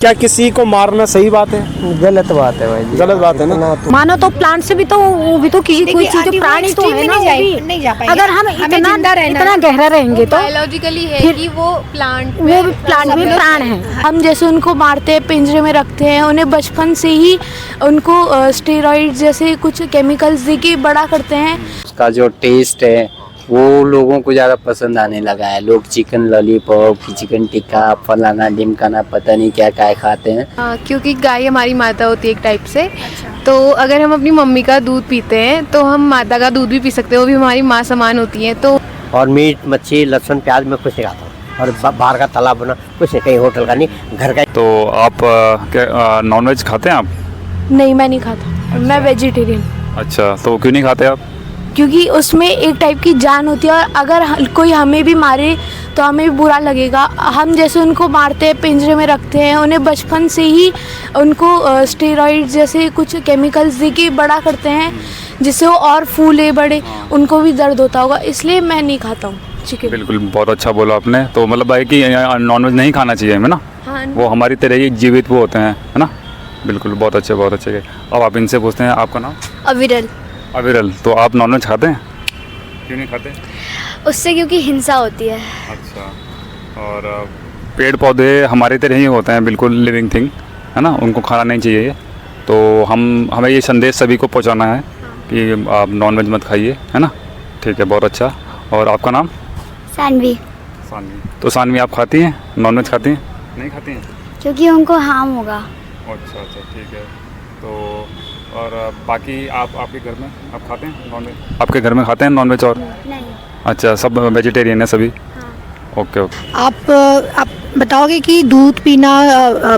क्या किसी को मारना सही बात है? गलत बात है भाई जी। गलत बात है ना। मानो तो प्लांट से भी तो वो भी तो किसी कोई चीज प्राणी तो है ना, वो भी नहीं जा पाएंगे। अगर हम इतना गहरा रहेंगे तो बायोलॉजिकली है कि वो प्लांट वो भी प्लांट में प्राण है। हम जैसे उनको मारते हैं, पिंजरे में रखते हैं, उन्हें बचपन से ही उनको स्टेरॉइड जैसे कुछ केमिकल्स दे के बड़ा करते हैं। उसका जो टेस्ट है वो लोगों को ज़्यादा पसंद आने लगा है। लोग चिकन लॉलीपॉप, चिकन टिक्का, फलाना ढिमकाना पता नहीं क्या क्या खाते हैं। क्योंकि गाय हमारी माता होती है एक टाइप से। तो अगर हम अपनी मम्मी का दूध पीते हैं तो हम माता का दूध भी पी सकते हैं, वो भी हमारी माँ समान होती है। तो और मीट, मच्छी, लहसुन, प्याज में कुछ नहीं खाता हूँ, और बाहर का तला बना कुछ नहीं, कहीं होटल का नहीं, घर का। तो आप नॉनवेज खाते हैं आप? नहीं, मैं नहीं खाता, मैं वेजिटेरियन। अच्छा, तो क्यों नहीं खाते आप? क्योंकि उसमें एक टाइप की जान होती है और अगर कोई हमें भी मारे तो हमें भी बुरा लगेगा। हम जैसे उनको मारते हैं, पिंजरे में रखते हैं, उन्हें बचपन से ही उनको स्टेरॉइड जैसे कुछ केमिकल्स दे के बड़ा करते हैं, जिससे वो और फूले बड़े, उनको भी दर्द होता होगा, इसलिए मैं नहीं खाता हूँ चिकन। बिल्कुल, बहुत अच्छा बोला आपने। तो मतलब भाई कि नॉनवेज नहीं खाना चाहिए हमें ना। हाँ, वो हमारी तरह ही जीवित वो होते हैं, है ना। बिल्कुल, बहुत अच्छे बहुत अच्छे। अब आप इनसे पूछते हैं, आपका नाम? अविरल। अविरल, तो आप नॉनवेज खाते हैं? क्यों नहीं खाते? उससे क्योंकि हिंसा होती है। अच्छा, और पेड़ पौधे हमारी तरह ही होते हैं, बिल्कुल लिविंग थिंग, है ना, उनको खाना नहीं चाहिए। तो हमें ये संदेश सभी को पहुंचाना है कि आप नॉनवेज मत खाइए, है ना। ठीक है, बहुत अच्छा। और आपका नाम? सानवी। सानवी। तो सानवी, आप खाती हैं नॉनवेज? खाती हैं? नहीं खाती हैं क्योंकि उनको हार्म होगा। अच्छा अच्छा, ठीक है। तो और बाकी आपके घर में आप खाते हैं नॉनवेज? आपके घर में खाते हैं नॉनवेज? और नहीं। अच्छा, सब वेजिटेरियन है सभी? Okay okay. आप बताओगे कि दूध पीना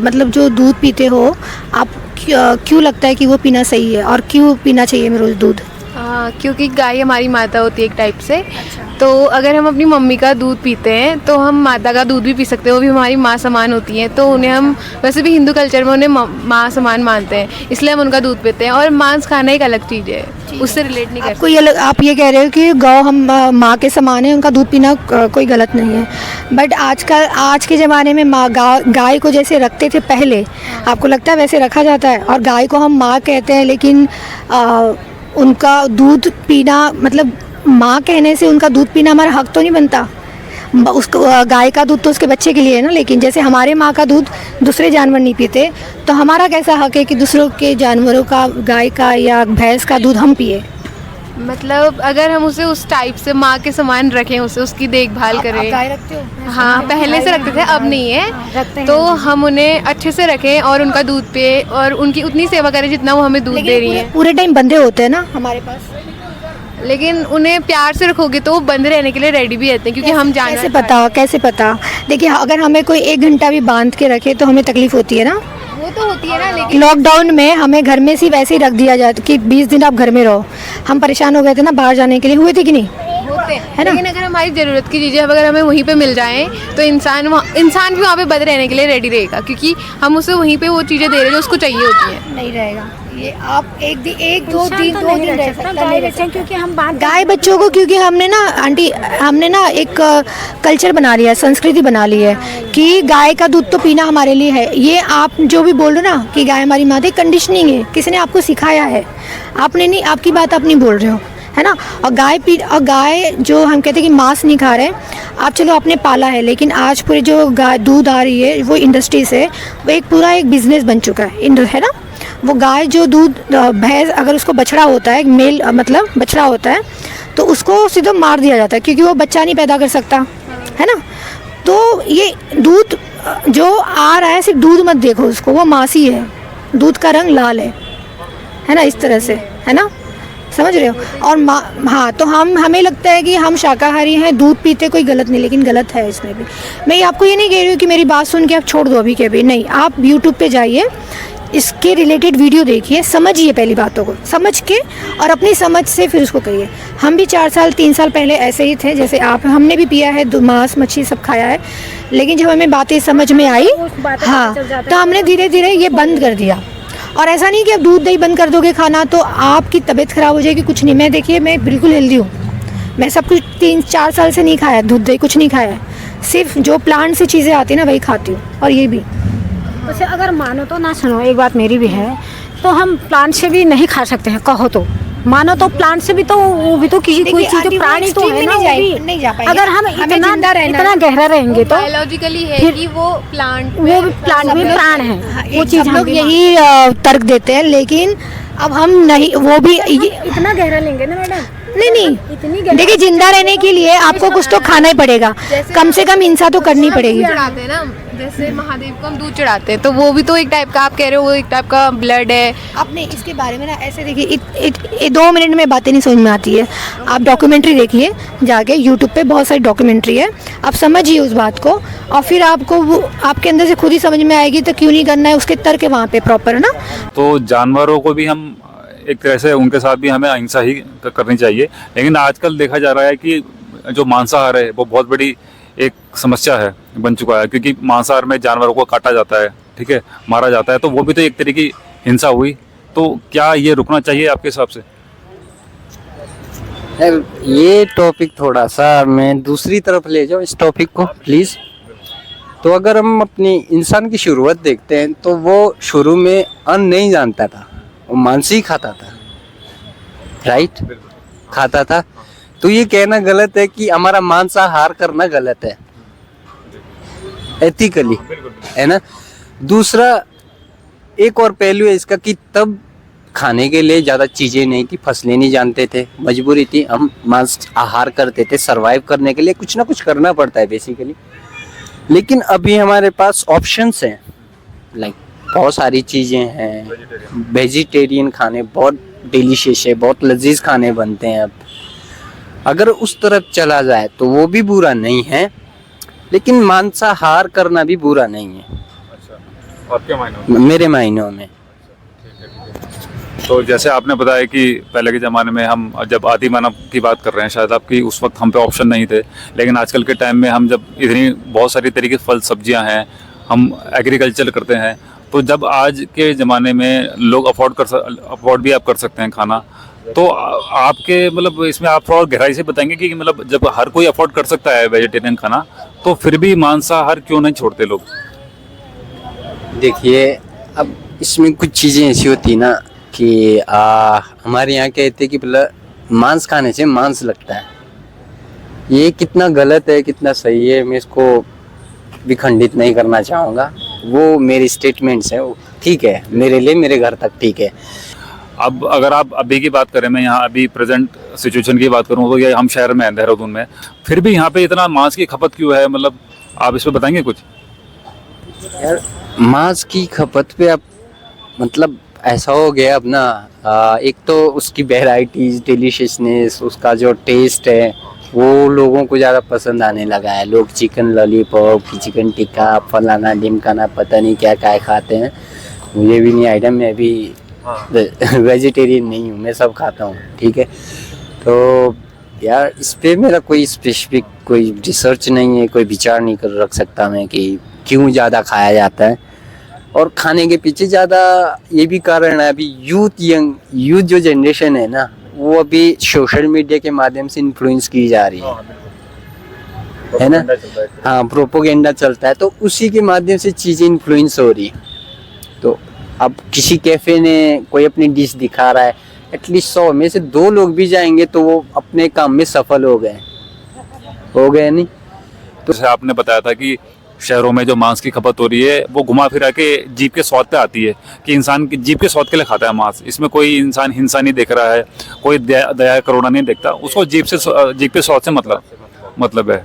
मतलब जो दूध पीते हो आप, क्यों लगता है कि वो पीना सही है और क्यों पीना चाहिए हमें रोज़ दूध? क्योंकि गाय हमारी माता होती है एक टाइप से। तो अगर हम अपनी मम्मी का दूध पीते हैं तो हम माता का दूध भी पी सकते हैं, वो भी हमारी माँ समान होती हैं। तो उन्हें हम वैसे भी हिंदू कल्चर में उन्हें माँ समान मानते हैं, इसलिए हम उनका दूध पीते हैं। और मांस खाना एक अलग चीज़ है, उससे रिलेट नहीं करते। आप ये कह रहे हो कि गौ हम माँ के समान है, उनका दूध पीना कोई गलत नहीं है। बट आज के ज़माने में गाय को जैसे रखते थे पहले, आपको लगता है वैसे रखा जाता है? और गाय को हम माँ कहते हैं, लेकिन उनका दूध पीना मतलब माँ कहने से उनका दूध पीना हमारा हक तो नहीं बनता। उसको गाय का दूध तो उसके बच्चे के लिए है ना, लेकिन जैसे हमारे माँ का दूध दूसरे जानवर नहीं पीते, तो हमारा कैसा हक है कि दूसरों के जानवरों का, गाय का या भैंस का दूध हम पिए? मतलब अगर हम उसे उस टाइप से माँ के समान रखें, उसे उसकी देखभाल करें। गाय रखते हो? हाँ, पहले से रखते थे, अब नहीं है। तो हम उन्हें अच्छे से रखें और उनका दूध पिए और उनकी उतनी सेवा करें जितना वो हमें दूध दे रही है। पूरे टाइम बंधे होते हैं ना हमारे पास, लेकिन उन्हें प्यार से रखोगे तो वो बंद रहने के लिए रेडी भी रहते हैं, क्योंकि हम जानवर। कैसे पता? देखिए, अगर हमें कोई 1 घंटा भी बांध के रखे तो हमें तकलीफ होती है ना। वो तो होती है ना, लेकिन लॉकडाउन में हमें घर में सिर्फ वैसे ही रख दिया जाता कि 20 दिन आप घर में रहो। हम परेशान हो गए थे ना बाहर जाने के लिए, हुए थे कि नहीं? होते हैं, लेकिन अगर हमारी ज़रूरत की चीज़ें अगर हमें वहीं पे मिल जाएं तो इंसान भी वहाँ पे बंद रहने के लिए रेडी रहेगा, क्योंकि हम उसे वहीं पे वो चीज़ें दे रहे हैं जो उसको चाहिए होती हैं। नहीं रहेगा ये। आप एक दो दिन रह सकता, क्योंकि हम बात गाय बच्चों को, क्योंकि हमने ना एक कल्चर बना लिया, संस्कृति बना ली है कि गाय का दूध तो पीना हमारे लिए है। ये आप जो भी बोल रहे हो ना कि गाय हमारी माता, कंडीशनिंग है, किसी ने आपको सिखाया है, आपने नहीं, आपकी बात आप नहीं बोल रहे हो, है ना। और गाय जो हम कहते हैं कि मांस नहीं खा रहे, आप चलो आपने पाला है, लेकिन आज पूरी जो गाय दूध आ रही है वो इंडस्ट्री से, वो एक पूरा एक बिजनेस बन चुका है ना। वो गाय जो दूध, भैंस अगर उसको बछड़ा होता है, मेल मतलब बछड़ा होता है, तो उसको सीधा मार दिया जाता है क्योंकि वो बच्चा नहीं पैदा कर सकता, है ना। तो ये दूध जो आ रहा है, सिर्फ दूध मत देखो उसको, वो मासी है, दूध का रंग लाल है ना, इस तरह से, है ना, समझ रहे हो। और हाँ, तो हमें लगता है कि हम शाकाहारी हैं, दूध पीते, कोई गलत नहीं, लेकिन गलत है इसमें भी। मैं आपको ये नहीं कह रही हूँ कि मेरी बात सुन के आप छोड़ दो अभी के अभी, नहीं। आप यूट्यूब पे जाइए, इसके रिलेटेड वीडियो देखिए, समझिए पहली बातों को, समझ के और अपनी समझ से फिर उसको करिए। हम भी 4 साल 3 साल पहले ऐसे ही थे जैसे आप, हमने भी पिया है मांस मच्छी सब खाया है, लेकिन जब हमें बातें समझ में आई, हाँ, तो हमने धीरे धीरे ये बंद कर दिया। और ऐसा नहीं कि आप दूध दही बंद कर दोगे खाना तो आपकी तबीयत ख़राब हो जाएगी, कुछ नहीं। मैं देखिए, मैं बिल्कुल हेल्दी हूँ, मैं सब कुछ 3-4 साल से नहीं खाया, दूध दही कुछ नहीं खाया है, सिर्फ जो प्लांट से चीज़ें आती हैं ना वही खाती हूँ, और ये भी। वैसे अगर मानो तो ना, सुनो एक बात मेरी भी है, तो हम प्लांट से भी नहीं खा सकते हैं, कहो तो मानो तो प्लांट से भी तो वो भी तो किसी कोई चीज जो प्राणी तो है ना, वो भी नहीं जा पाएंगे। अगर हम हमें जिंदा रहना इतना गहरा रहेंगे तो बायोलॉजिकली है फिर कि वो प्लांट वो भी प्लांट में प्राण है, वो चीज हम लोग यही तर्क देते हैं, लेकिन अब हम नहीं, वो भी इतना गहरा लेंगे ना मैडम। नहीं, देखिए जिंदा रहने के लिए आपको कुछ तो खाना ही पड़ेगा, कम से कम हिंसा तो करनी पड़ेगी। चढ़ाते हैं ना, जैसे महादेव को हम दूध चढ़ाते हैं, तो वो भी तो एक टाइप का, आप कह रहे हो वो एक टाइप का ब्लड है। आपने इसके बारे में ना ऐसे देखिए, 2 मिनट में बातें नहीं समझ में आती है। आप डॉक्यूमेंट्री देखिए जाके, यूट्यूब पे बहुत सारी डॉक्यूमेंट्री है, आप समझिए उस बात को, और फिर आपको वो आपके अंदर से खुद ही समझ में आएगी तो क्यों नहीं करना है, उसके तर्क है वहाँ पे प्रॉपर ना। तो जानवरों को भी हम एक तरह से उनके साथ भी हमें अहिंसा ही करनी चाहिए, लेकिन आजकल देखा जा रहा है कि जो मांसाहार है वो बहुत बड़ी एक समस्या है, बन चुका है, क्योंकि मांसाहार में जानवरों को काटा जाता है, ठीक है, मारा जाता है, तो वो भी तो एक तरह की हिंसा हुई। तो क्या ये रुकना चाहिए आपके हिसाब से? ये टॉपिक थोड़ा सा मैं दूसरी तरफ ले जाऊँ इस टॉपिक को प्लीज़। तो अगर हम अपनी इंसान की शुरुआत देखते हैं तो वो शुरू में अन्न नहीं जानता था, वो मांस ही खाता था, राइट, खाता था। तो ये कहना गलत है कि हमारा मांसाहार करना गलत है एथिकली, है ना। दूसरा एक और पहलू है इसका कि तब खाने के लिए ज़्यादा चीज़ें नहीं थी, फसलें नहीं जानते थे, मजबूरी थी, हम मांस आहार करते थे, सरवाइव करने के लिए कुछ ना कुछ करना पड़ता है बेसिकली। लेकिन अभी हमारे पास ऑप्शंस हैं, लाइक बहुत सारी चीज़ें हैं, वेजिटेरियन खाने बहुत डिलीशियस है, बहुत लजीज खाने बनते हैं। अब अगर उस तरफ चला जाए तो वो भी बुरा नहीं है, लेकिन मांसाहार करना भी बुरा नहीं है। अच्छा, आपके मायनों में? मेरे मायनों में। तो जैसे आपने बताया कि पहले के ज़माने में हम जब आदि मानव की बात कर रहे हैं, शायद आपकी उस वक्त हम पे ऑप्शन नहीं थे, लेकिन आजकल के टाइम में हम जब इतनी बहुत सारी तरीके फल सब्जियां हैं, हम एग्रीकल्चर करते हैं, तो जब आज के ज़माने में लोग अफोर्ड भी आप कर सकते हैं खाना, तो आपके मतलब इसमें आप थोड़ा गहराई से बताएंगे कि मतलब जब हर कोई अफोर्ड कर सकता है वेजिटेरियन खाना, तो फिर भी मांसाहार क्यों नहीं छोड़ते लोग? देखिए, अब इसमें कुछ चीज़ें ऐसी होती ना कि हमारे यहाँ कहते हैं कि मतलब मांस खाने से मांस लगता है। ये कितना गलत है कितना सही है मैं इसको भी खंडित नहीं करना चाहूँगा, वो मेरी स्टेटमेंट्स हैं, वो ठीक है मेरे लिए, मेरे घर तक ठीक है। अब अगर आप अभी की बात करें, मैं यहाँ अभी प्रेजेंट सिचुएशन की बात करूँ, तो ये हम शहर में हैं, देहरादून में, फिर भी यहाँ पे इतना मांस की खपत क्यों है? मतलब आप इस पर बताएंगे कुछ? यार मांस की खपत पे अब मतलब ऐसा हो गया अब ना, एक तो उसकी वेराइटीज, डिलीशियसनेस, उसका जो टेस्ट है वो लोगों को ज़्यादा पसंद आने लगा है। लोग चिकन लॉलीपॉप, चिकन टिक्का, फलाना ढिमकाना, पता नहीं क्या क्या खाते हैं, मुझे भी नहीं आइडिया, मैं भी वेजिटेरियन नहीं हूँ, मैं सब खाता हूँ, ठीक है। तो यार इस पे मेरा कोई स्पेसिफिक कोई रिसर्च नहीं है, कोई विचार नहीं कर रख सकता मैं कि क्यों ज़्यादा खाया जाता है। और खाने के पीछे ज़्यादा ये भी कारण है, अभी यूथ जो जनरेशन है ना, वो अभी सोशल मीडिया के माध्यम से इन्फ्लुएंस की जा रही है ना। हाँ, प्रोपोगेंडा चलता है, तो उसी के माध्यम से चीज़ें इन्फ्लुएंस हो रही है। तो अब किसी कैफ़े ने कोई अपनी डिश दिखा रहा है, एटलीस्ट 100 में से 2 लोग भी जाएंगे तो वो अपने काम में सफल हो गए नहीं। तो जैसे आपने बताया था कि शहरों में जो मांस की खपत हो रही है वो घुमा फिरा के जीभ के स्वाद पे आती है, कि इंसान की जीभ के स्वाद के लिए खाता है मांस। इसमें कोई इंसान हिंसा नहीं देख रहा है, कोई दया करुणा नहीं देखता, उसको जीभ पे स्वाद से मतलब है।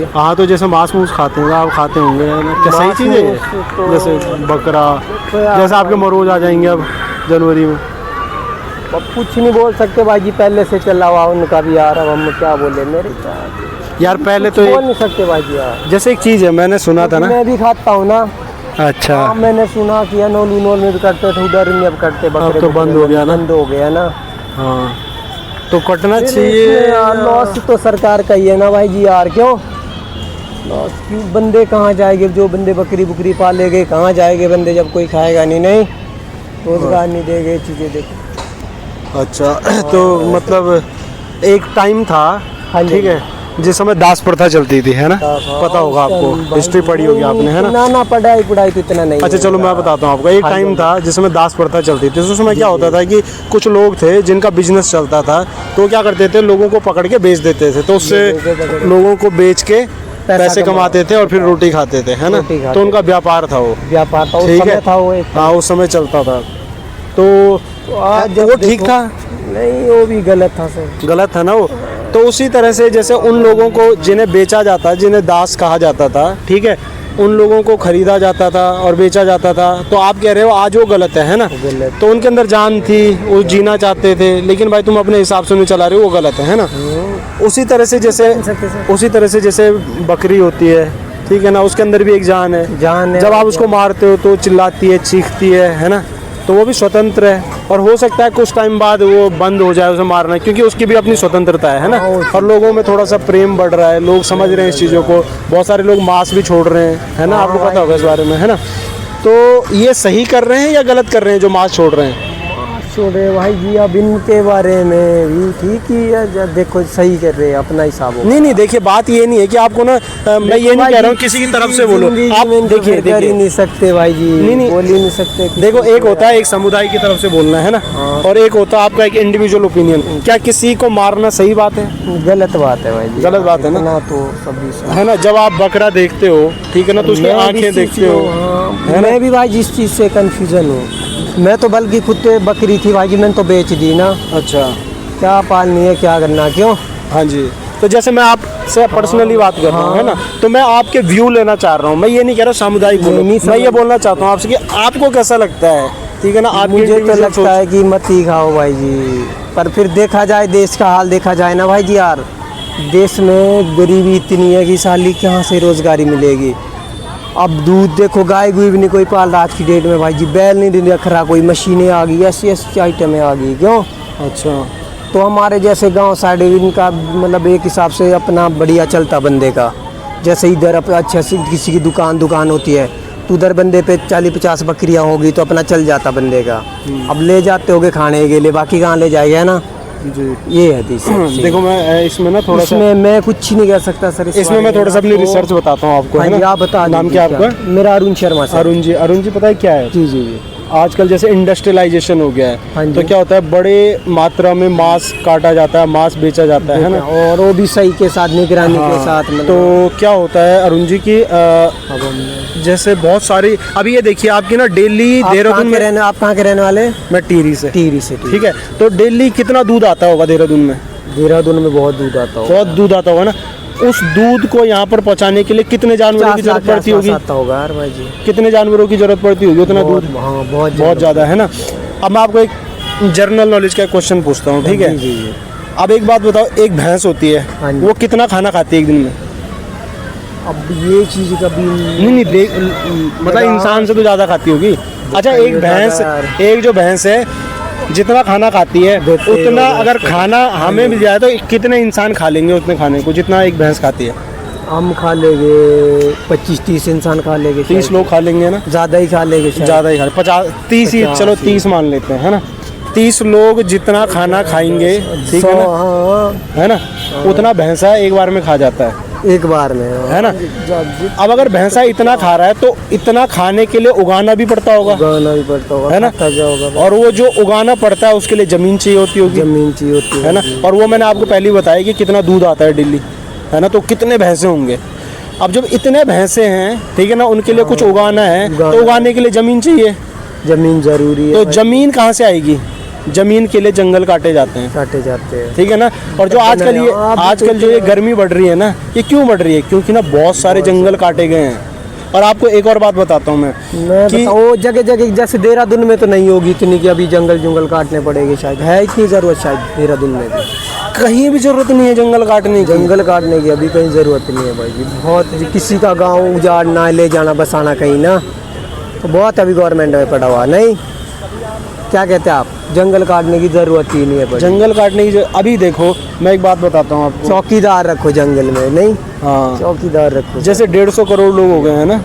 हाँ, तो जैसे मांस मूस खाते हैं आप, खाते होंगे क्या सही चीज़ है? तो जैसे बकरा, जैसे आपके मरोज आ जाएंगे अब जनवरी में। अब कुछ नहीं बोल सकते भाई जी, पहले से चला हुआ उनका भी यार, अब हम क्या बोले मेरे यार, पहले तो बोल नहीं सकते भाई जी यार। जैसे एक चीज़ है, मैंने सुना था ना, मैं भी खाता हूँ ना। अच्छा। हाँ, मैंने सुना कि अनोल में भी करते थे, उधर में अब करते, अब तो बंद हो गया ना। हाँ, तो कटना चाहिए यार। लॉस तो सरकार का ही है ना भाई जी यार, क्यों लॉस क्यों? बंदे कहाँ जाएंगे? जो बंदे बकरी पालेंगे कहाँ जाएंगे बंदे, जब कोई खाएगा नहीं रोजगार नहीं देंगे, चीज़ें देखो। अच्छा, तो मतलब एक टाइम था, ठीक है, जिस समय दास प्रथा चलती थी, है ना? पता होगा आपको, हिस्ट्री पढ़ी होगी आपने, है ना? ना पढ़ाई तो इतना नहीं। अच्छा चलो मैं बताता हूँ आपको। एक टाइम था जिसमें दास प्रथा चलती थी। उस समय क्या होता था कि कुछ लोग थे जिनका बिजनेस चलता था, तो क्या करते थे, लोगों को पकड़ के बेच देते थे, तो उससे लोगों को बेच के पैसे कमाते थे और फिर रोटी खाते थे, है ना? तो उनका व्यापार था, वो व्यापार था, ठीक है, था वो एक। हाँ उस समय चलता था। तो आज वो ठीक था? नहीं, वो भी गलत था सर। गलत था ना वो। तो उसी तरह से जैसे उन लोगों को जिन्हें बेचा जाता, जिन्हें दास कहा जाता था, ठीक है, उन लोगों को खरीदा जाता था और बेचा जाता था, तो आप कह रहे हो आज वो गलत है ना? तो उनके अंदर जान थी, वो जीना चाहते थे, लेकिन भाई तुम अपने हिसाब से नहीं चला रहे हो, वो गलत है ना? उसी तरह से जैसे बकरी होती है, ठीक है ना, उसके अंदर भी एक जान है। जब आप उसको मारते हो तो चिल्लाती है, चीखती है ना? तो वो भी स्वतंत्र है, और हो सकता है कुछ टाइम बाद वो बंद हो जाए उसे मारना, क्योंकि उसकी भी अपनी स्वतंत्रता है ना? और लोगों में थोड़ा सा प्रेम बढ़ रहा है, लोग समझ रहे हैं इस चीज़ों को, बहुत सारे लोग मांस भी छोड़ रहे हैं, है ना? आपको पता होगा इस बारे में, है ना? तो ये सही कर रहे हैं या गलत कर रहे हैं जो मांस छोड़ रहे हैं? छोड़े भाई जी, अब इनके बारे में भी ठीक ही है, देखो सही कर रहे हैं, अपना हिसाब होगा। नहीं देखिए, बात ये नहीं है कि आपको ना, मैं ये नहीं कह रहा हूँ किसी की तरफ से बोलो आप, देखिए कर ही नहीं सकते भाई जी, नहीं बोल ही नहीं सकते। देखो, एक होता है एक समुदाय की तरफ से बोलना, है ना? और एक होता है आपका एक इंडिविजुअल ओपिनियन। क्या किसी को मारना सही बात है? गलत बात है भाई जी, गलत बात है ना? तो सभी है ना? जब आप बकरा देखते हो, ठीक है ना, तो उसकी आंखें देखते हो, मैं भी भाई जिस चीज़ से कंफ्यूजन हूँ, मैं तो बल्कि खुद बकरी थी भाई जी, मैंने तो बेच दी ना। अच्छा, क्या पालनी है, क्या करना, क्यों? हाँ जी। तो जैसे मैं आपसे पर्सनली बात कर रहा हूँ, है ना, तो मैं आपके व्यू लेना चाह रहा हूँ। मैं ये नहीं कह रहा सामुदायिक बोलो, मैं ये बोलना चाहता हूँ आपसे कि आपको कैसा लगता है, ठीक है ना? आप मुझे तो लगता है कि मत ही खाओ भाई जी, पर फिर देखा जाए, देश का हाल देखा जाए ना भाई जी, यार देश में गरीबी इतनी है कि साली कहाँ से रोजगारी मिलेगी। अब दूध देखो, गाय गुई भी नहीं कोई पाल रहा आज की डेट में भाई जी, बैल नहीं रख रहा कोई, मशीनें आ गई, ऐसी आइटमें आ गई, क्यों? अच्छा, तो हमारे जैसे गांव साइड इनका मतलब एक हिसाब से अपना बढ़िया चलता बंदे का। जैसे इधर अच्छा से किसी की दुकान होती है, तो उधर बंदे पे 40-50 बकरियां होगी तो अपना चल जाता बंदे का। अब ले जाते होगे खाने के लिए, बाकी कहाँ ले जाएगा, है ना जी? ये है देखो, मैं इसमें ना थोड़ा सा, मैं कुछ नहीं कह सकता सर, इसमें मैं थोड़ा सा अपनी रिसर्च बताता हूँ आपको, है ना? आप बता। नाम क्या आपका? मेरा अरुण शर्मा सर। अरुण जी पता है क्या है? जी। आजकल जैसे इंडस्ट्रियलाइजेशन हो गया है, तो क्या होता है, बड़े मात्रा में मांस काटा जाता है, मांस बेचा जाता है ना? और वो भी सही के साथ, निगरानी के साथ। तो क्या होता है अरुण जी की, जैसे बहुत सारी, अभी ये देखिए आपकी ना डेली देहरादून में रहने, आप कहाँ के रहने वाले? मैं टिहरी से। ठीक है, तो डेली कितना दूध आता होगा देहरादून में? देहरादून में बहुत दूध आता होगा। बहुत दूध आता होगा ना? उस दूध को यहाँ पर पहुँचाने के लिए कितने जानवरों की जरूरत पड़ती होगी? भाई जी, कितने जानवरों की जरूरत पड़ती होगी उतना दूध? बहुत ज़्यादा, है ना? अब मैं आपको एक जनरल नॉलेज का क्वेश्चन पूछता हूँ, ठीक है? अब एक बात बताओ, एक भैंस होती है, वो कितना खाना खाती है एक दिन में? अब ये चीज़ कभी नहीं मतलब इंसान से तो ज़्यादा खाती होगी। अच्छा, एक जो भैंस है जितना खाना खाती है, उतना अगर खाना हमें मिल जाए तो कितने इंसान खा लेंगे उतने खाने को जितना एक भैंस खाती है? हम खा लेंगे 25-30 इंसान खा लेंगे। 30 लोग खा लेंगे ना? ज़्यादा ही खा लेंगे, 50-30 ही, चलो 30 मान लेते हैं, है ना? 30 लोग जितना खाना खाएंगे, ठीक है ना, है ना, उतना भैंसा एक बार में खा जाता है, एक बार में, है ना? अब अगर भैंसा इतना खा रहा है तो इतना खाने के लिए उगाना भी पड़ता होगा, है ना? और वो जो उगाना पड़ता है उसके लिए जमीन चाहिए होती होगी, है ना? और वो मैंने आपको पहले ही बताया कि कितना दूध आता है डेली, है ना? तो कितने भैंसे होंगे? अब जब इतने भैंसे हैं, ठीक है ना, उनके लिए कुछ उगाना है, तो उगाने के लिए जमीन चाहिए, जमीन जरूरी है। तो जमीन कहाँ से आएगी? जमीन के लिए जंगल काटे जाते हैं, ठीक है ना? और जो आजकल जो ये गर्मी बढ़ रही है ना, ये क्यों बढ़ रही है? क्योंकि ना बहुत सारे जंगल काटे गए हैं। और आपको एक और बात बताता हूँ मैं कि वो जगह जैसे देहरादून में तो नहीं होगी इतनी कि अभी जंगल काटने पड़ेंगे, शायद है इतनी ज़रूरत, शायद देहरादून में भी कहीं भी ज़रूरत नहीं है जंगल काटने की, अभी कहीं ज़रूरत नहीं है भाई जी। बहुत किसी का गाँव उजाड़ना, ले जाना, बसाना कहीं ना, तो बहुत अभी गवर्नमेंट में पड़ा हुआ। नहीं, क्या कहते हैं आप? जंगल काटने की जरूरत ही नहीं है। जंगल काटने की अभी देखो, मैं एक बात बताता हूँ आपको, चौकीदार रखो जंगल में। नहीं, हाँ, चौकीदार रखो। जैसे 150 करोड़ लोग हो गए हैं ना,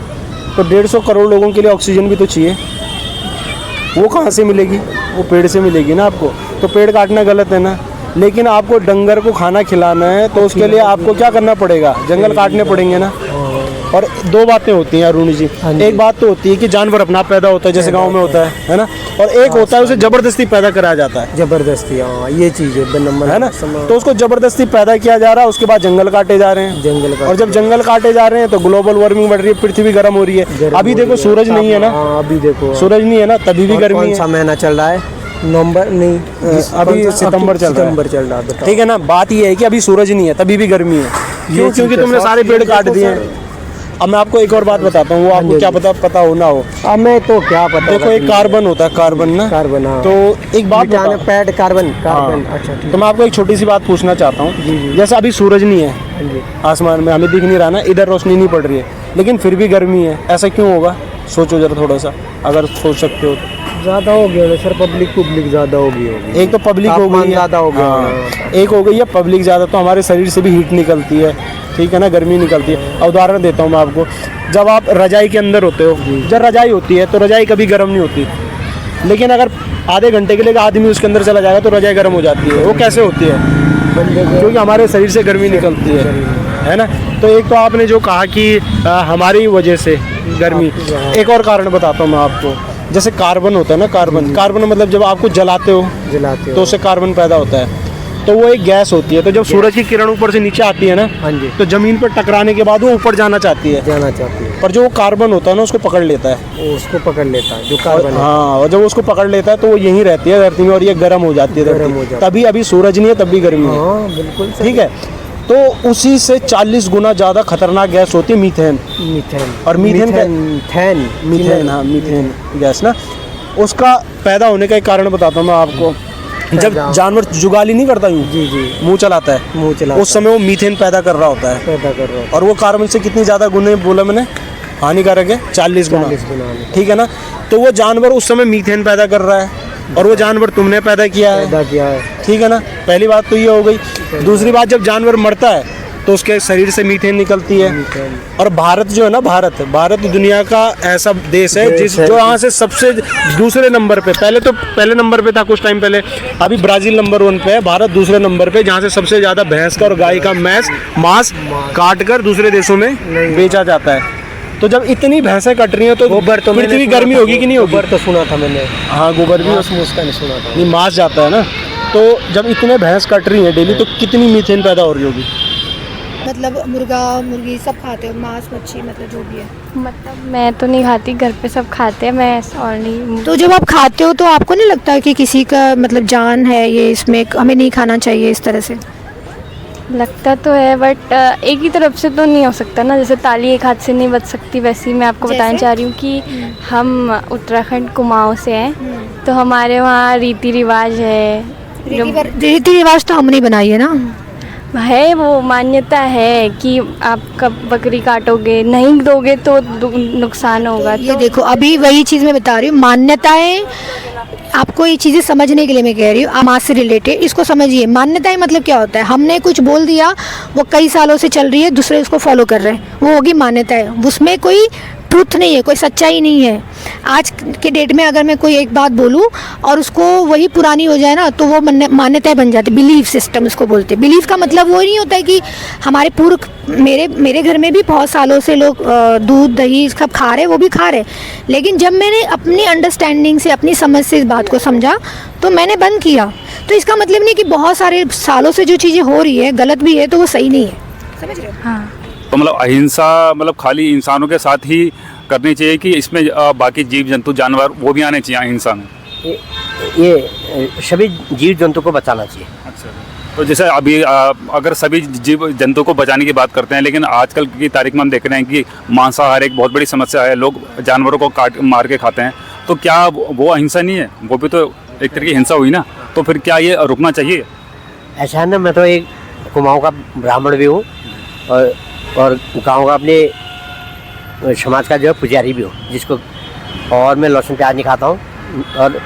तो 150 करोड़ लोगों के लिए ऑक्सीजन भी तो चाहिए। वो कहाँ से मिलेगी? वो पेड़ से मिलेगी ना आपको। तो पेड़ काटना गलत है ना? लेकिन आपको डंगर को खाना खिलाना है तो उसके लिए आपको क्या करना पड़ेगा, जंगल काटने पड़ेंगे ना। और दो बातें होती हैं अरुण जी, एक बात तो होती है कि जानवर अपना पैदा होता है जैसे गांव में होता है ना, और एक होता है उसे जबरदस्ती पैदा कराया जाता है, जबरदस्ती, हाँ ये चीज़ है नंबर है ना। तो उसको जबरदस्ती पैदा किया जा रहा है, उसके बाद जंगल काटे जा रहे हैं, जंगल का, और जब जंगल काटे जा रहे हैं तो ग्लोबल वार्मिंग बढ़ रही है, पृथ्वी गर्म हो रही है। अभी देखो सूरज नहीं है ना, अभी देखो सूरज नहीं है ना, तभी भी गर्मी कौन सा है। महीना चल रहा है, नवंबर नहीं, अभी सितंबर चल रहा है, ठीक है ना। बात ये है कि अभी सूरज नहीं है तभी भी गर्मी है, क्यों? क्योंकि तुमने सारे पेड़ काट दिए हैं। अब मैं आपको एक और बात बताता हूँ, वो आपको क्या पता हो ना हो, अब मैं तो क्या पता। देखो एक कार्बन होता है, कार्बन ना, कार्बन, हाँ। तो एक बात जाने बताओ, पैड कार्बन, हाँ। अच्छा ठीक। तो मैं आपको एक छोटी सी बात पूछना चाहता हूँ, जैसे अभी सूरज नहीं है आसमान में, हमें दिख नहीं रहा ना, इधर रोशनी नहीं पड़ रही है, लेकिन फिर भी गर्मी है, ऐसा क्यों होगा? सोचो जरा थोड़ा सा, अगर सोच सकते हो तो। ज़्यादा हो गया सर, पब्लिक ज़्यादा हो गई होगी। एक तो पब्लिक हो गई है, ज़्यादा हो गया, हाँ। एक हो गई है पब्लिक ज़्यादा, तो हमारे शरीर से भी हीट निकलती है, ठीक है ना, गर्मी निकलती है। अब उदाहरण देता हूँ मैं आपको, जब आप रजाई के अंदर होते हो, जब रजाई होती है तो रजाई कभी गर्म नहीं होती, लेकिन अगर आधे घंटे के लिए आदमी उसके अंदर चला जाएगा तो रजाई गर्म हो जाती है। वो कैसे होती है? क्योंकि हमारे शरीर से गर्मी निकलती है ना। तो एक तो आपने जो कहा कि हमारी वजह से गर्मी, एक और कारण बताता हूँ मैं आपको, जैसे कार्बन होता है ना, कार्बन मतलब जब आपको जलाते हो तो उससे कार्बन पैदा होता है, तो वो एक गैस होती है। तो जब सूरज की किरण ऊपर से नीचे आती है ना, तो जमीन पर टकराने के बाद वो ऊपर जाना चाहती है, पर जो वो कार्बन होता है ना उसको पकड़ लेता है, उसको पकड़ लेता है जो कार्बन, हाँ। और जब उसको पकड़ लेता है तो वो यहीं रहती है धरती में, और ये गर्म हो जाती है धरती। तभी अभी सूरज नहीं है तब भी गर्मी है, बिल्कुल ठीक है। तो उसी से 40 गुना ज़्यादा खतरनाक गैस होती है मीथेन। और मीथेन हाँ, मीथेन गैस ना, उसका पैदा होने का एक कारण बताता हूँ मैं आपको। जब जानवर जुगाली नहीं करता यूँ, मुंह चलाता है, उस समय वो मीथेन पैदा कर रहा होता है, और वो कार्बन से कितनी ज़्यादा गुने बोला मैंने, हानिकारक है, 40 गुना, ठीक है ना। तो वो जानवर उस समय मीथेन पैदा कर रहा है, और वो जानवर तुमने पैदा किया है, ठीक है ना। पहली बात तो ये हो गई। दूसरी बात, जब जानवर मरता है तो उसके शरीर से मीथेन निकलती है। और भारत जो है ना, भारत दुनिया का ऐसा देश है जो यहाँ से सबसे दूसरे नंबर पे, पहले नंबर पे था कुछ टाइम पहले, अभी ब्राज़ील नंबर 1 पे है, भारत दूसरे नंबर पे, जहाँ से सबसे ज़्यादा भैंस का और गाय का मांस काट कर दूसरे देशों में बेचा जाता है। तो जब इतनी भैंसें कट रही हैं तो गोबर तो पृथ्वी गर्मी होगी कि नहीं होगी? गोबर तो सुना था मैंने, हाँ गोबर भी उसका नहीं सुना था, नहीं मांस जाता है ना। तो जब इतने भैंस कट रही हैं डेली, तो कितनी मीथेन पैदा हो रही होगी? मतलब मुर्गा मुर्गी सब खाते हो, मांस मच्छी मतलब जो भी है? मतलब मैं तो नहीं खाती, घर पे सब खाते हैं, मैं और नहीं। तो जब आप खाते हो तो आपको नहीं लगता कि किसी का मतलब जान है ये इसमें, हमें नहीं खाना चाहिए इस तरह से? लगता तो है, बट एक ही तरफ से तो नहीं हो सकता ना, जैसे ताली एक हाथ से नहीं बच सकती, वैसे ही मैं आपको बताना चाह रही हूँ कि हम उत्तराखंड कुमाऊँ से हैं, तो हमारे वहाँ रीति रिवाज है, रीति रिवाज तो हमने बनाई है ना, है वो मान्यता है कि आप कब बकरी काटोगे, नहीं दोगे तो नुकसान होगा। ये देखो अभी वही चीज़ मैं बता रही हूँ, मान्यताएं, आपको ये चीज़ें समझने के लिए मैं कह रही हूँ, समाज से रिलेटेड इसको समझिए। मान्यताएं मतलब क्या होता है? हमने कुछ बोल दिया, वो कई सालों से चल रही है, दूसरे उसको फॉलो कर रहे हैं, वो होगी मान्यताएं। उसमें कोई ट्रूथ नहीं है, कोई सच्चाई नहीं है। आज के डेट में अगर मैं कोई एक बात बोलूँ और उसको वही पुरानी हो जाए ना, तो वो मान्यताएं बन जाती है, बिलीफ सिस्टम उसको बोलते हैं। बिलीफ का मतलब वो नहीं होता है कि हमारे पूर्व, मेरे घर में भी बहुत सालों से लोग दूध दही सब खा रहे, वो भी खा रहे, लेकिन जब मैंने अपनी अंडरस्टैंडिंग से, अपनी समझ से इस बात को समझा तो मैंने बंद किया। तो इसका मतलब नहीं कि बहुत सारे सालों से जो चीज़ें हो रही है गलत भी है तो वो सही नहीं है, समझ रहे हो? हाँ। तो मतलब अहिंसा मतलब खाली इंसानों के साथ ही करनी चाहिए कि इसमें बाकी जीव जंतु जानवर वो भी आने चाहिए अहिंसा में? ये सभी जीव जंतु को बचाना चाहिए। अच्छा, तो जैसे अभी अगर सभी जीव जंतु को बचाने की बात करते हैं, लेकिन आजकल की तारीख में हम देख रहे हैं कि मांसाहार एक बहुत बड़ी समस्या है, लोग जानवरों को मार के खाते हैं, तो क्या वो अहिंसा नहीं है? वो भी तो एक तरह की हिंसा हुई ना, तो फिर क्या ये रुकना चाहिए? ऐसा है ना, मैं तो एक कुमाऊँ का ब्राह्मण भी हूँ और गाँव का अपने समाज का जो है पुजारी भी हूँ, जिसको, और मैं लहसुन प्याज नहीं खाता हूँ, और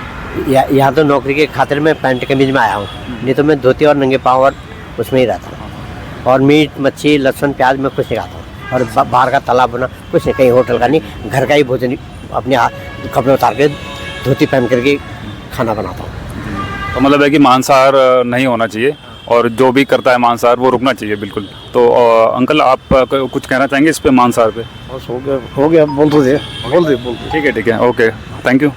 यहाँ तो नौकरी के खातिर मैं पैंट कमीज में आया हूँ, नहीं तो मैं धोती और नंगे पाँव और उसमें ही रहता हूँ। और मीट मच्छी लहसुन प्याज मैं कुछ नहीं खाता हूँ, और बाहर का तला बना कुछ नहीं, कहीं होटल का नहीं, घर का ही भोजन अपने हाथ कपड़े उतार के धोती पहन करके खाना बनाता हूँ। तो मतलब है कि मांसाहार नहीं होना चाहिए, और जो भी करता है मांसाहार वो रुकना चाहिए बिल्कुल। तो अंकल आप कुछ कहना चाहेंगे इस पे मांसाहार पे? बस हो गया बोल दे। ठीक है ओके थैंक यू।